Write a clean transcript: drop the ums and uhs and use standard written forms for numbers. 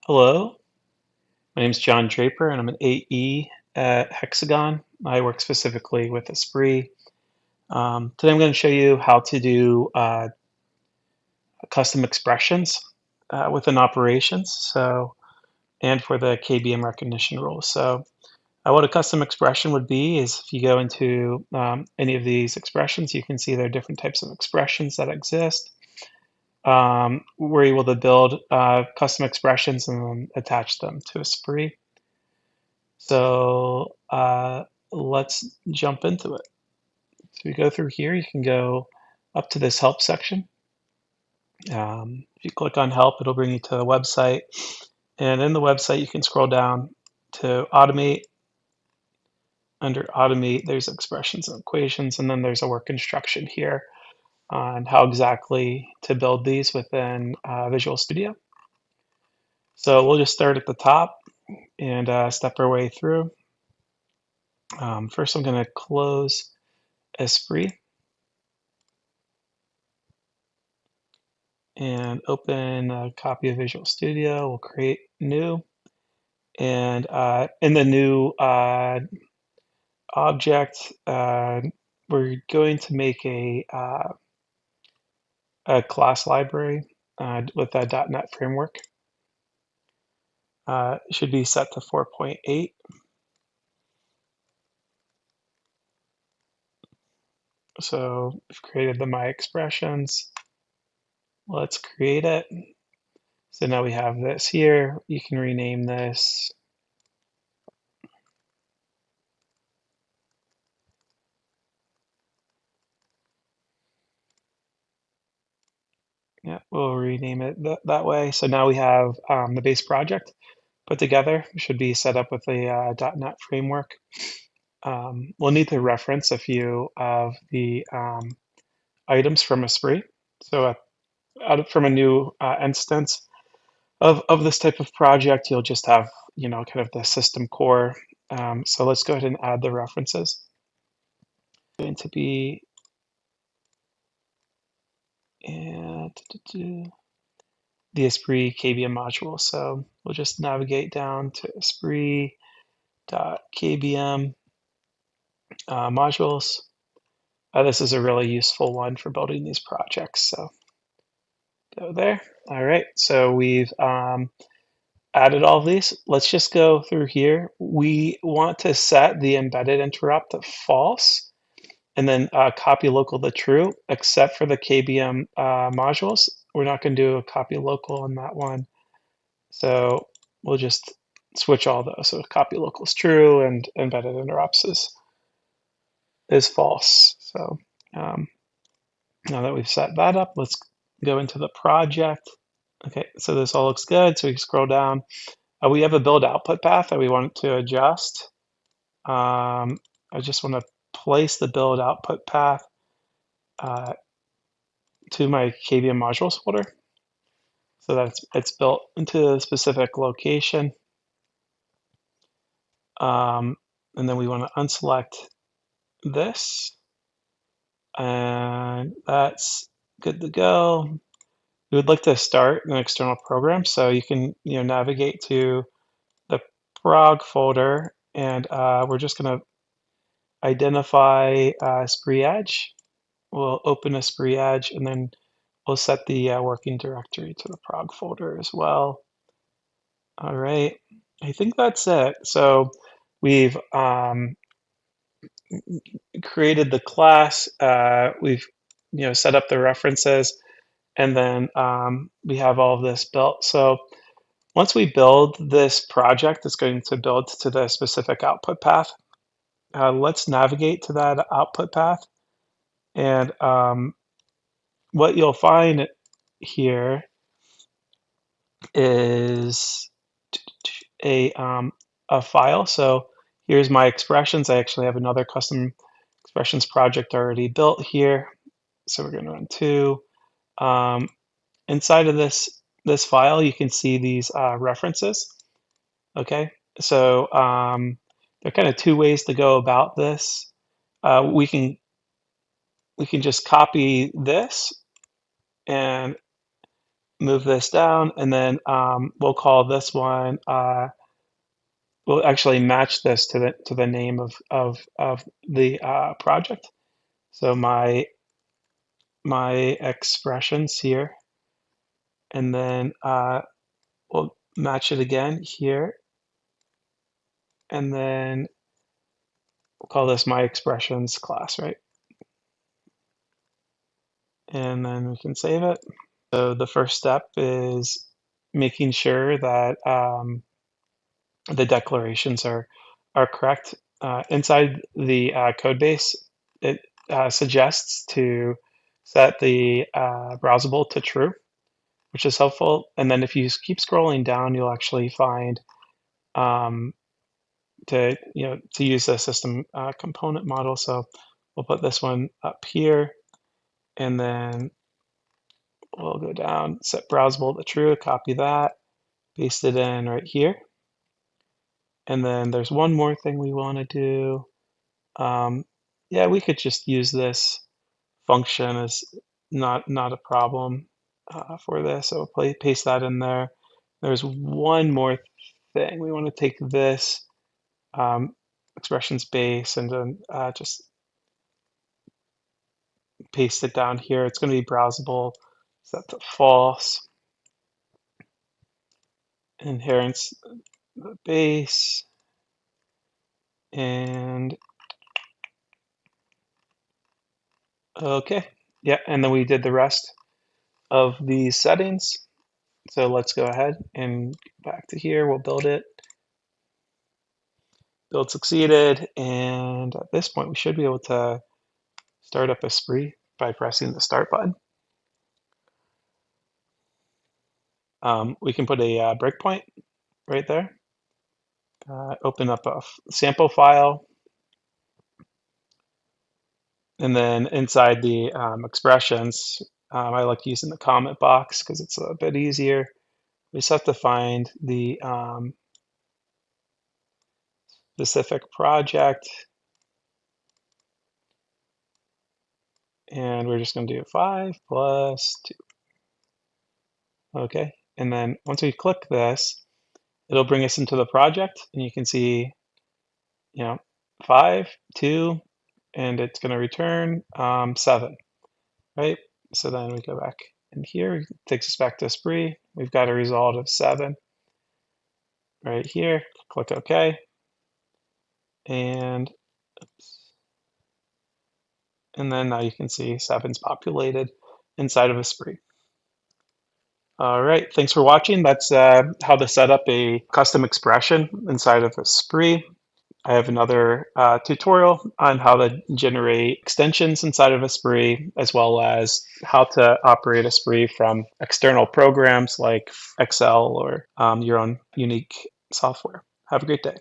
Hello, my name is John Draper, and I'm an AE at Hexagon. I work specifically with ESPRIT. Today I'm going to show you how to do custom expressions within operations, and for the KBM recognition rules. So what a custom expression would be is if you go into any of these expressions, you can see there are different types of expressions that exist. We're able to build custom expressions and then attach them to ESPRIT. So let's jump into it. So we go through here, you can go up to this help section. If you click on help, it'll bring you to the website. And in the website, you can scroll down to automate. Under automate, there's expressions and equations, and then there's a work instruction here on how exactly to build these within Visual Studio. So we'll just start at the top and step our way through. First, I'm going to close ESPRIT and open a copy of Visual Studio. We'll create new, and in the new object, we're going to make a class library with a .NET framework. It should be set to 4.8. So we've created the My Expressions. Let's create it. So now we have this here. You can rename this. Yeah, we'll rename it that way. So now we have the base project put together. It should be set up with a .NET framework. We'll need to reference a few of the items from ESPRIT. So from a new instance of this type of project, you'll just have, kind of the system core. So let's go ahead and add the references. It's going to be the ESPRIT KBM module. So we'll just navigate down to ESPRIT.kbm modules. This is a really useful one for building these projects. So go there. All right. So we've added all of these. Let's just go through here. We want to set the embedded interrupt to false, and then copy local to true, except for the KBM modules. We're not going to do a copy local on that one. So we'll just switch all those. So copy local is true and embedded interrupts is false. So now that we've set that up, let's go into the project. Okay, so this all looks good. So we scroll down. We have a build output path that we want to adjust. I just want to place the build output path to my KVM modules folder so that it's built into a specific location. And then we want to unselect this, and that's good to go. We would like to start an external program, so you can navigate to the prog folder, and we're just going to identify ESPRIT Edge. We'll open ESPRIT Edge, and then we'll set the working directory to the prog folder as well. All right, I think that's it. So we've created the class. We've set up the references, and then we have all of this built. So once we build this project, it's going to build to the specific output path. Let's navigate to that output path, and what you'll find here is a file. So here's my expressions. I actually have another custom expressions project already built here. So we're going to run two. Inside of this file, you can see these references. Okay, so there are kind of two ways to go about this. We can just copy this and move this down, and then we'll call this one. We'll actually match this to the name of the project. So my expressions here, and then we'll match it again here, and then we'll call this my expressions class, right? And then we can save it. So the first step is making sure that the declarations are correct. Inside the code base, it suggests to set the browsable to true, which is helpful. And then if you keep scrolling down, you'll actually find um, to use the system component model. So we'll put this one up here, and then we'll go down, set browsable to true, copy that, paste it in right here. And then there's one more thing we want to do. Yeah, we could just use this function as not a problem for this. So paste that in there. There's one more thing. We want to take this um, expressions base and then just paste it down here. It's going to be browsable. Set to false. Inherits the base. And okay. Yeah, and then we did the rest of these settings. So let's go ahead and back to here. We'll build it. Build succeeded. And at this point, we should be able to start up ESPRIT by pressing the start button. We can put a breakpoint right there. Open up a sample file. And then inside the expressions, I like using the comment box because it's a bit easier. We just have to find the specific project. And we're just going to do 5 plus 2. Okay. And then once we click this, it'll bring us into the project. And you can see, 5, 2, and it's going to return 7, right? So then we go back in here. It takes us back to ESPRIT. We've got a result of 7 right here. Click OK. And then now you can see 7's populated inside of ESPRIT. All right, thanks for watching. That's how to set up a custom expression inside of ESPRIT. I have another tutorial on how to generate extensions inside of ESPRIT, as well as how to operate ESPRIT from external programs like Excel or your own unique software. Have a great day.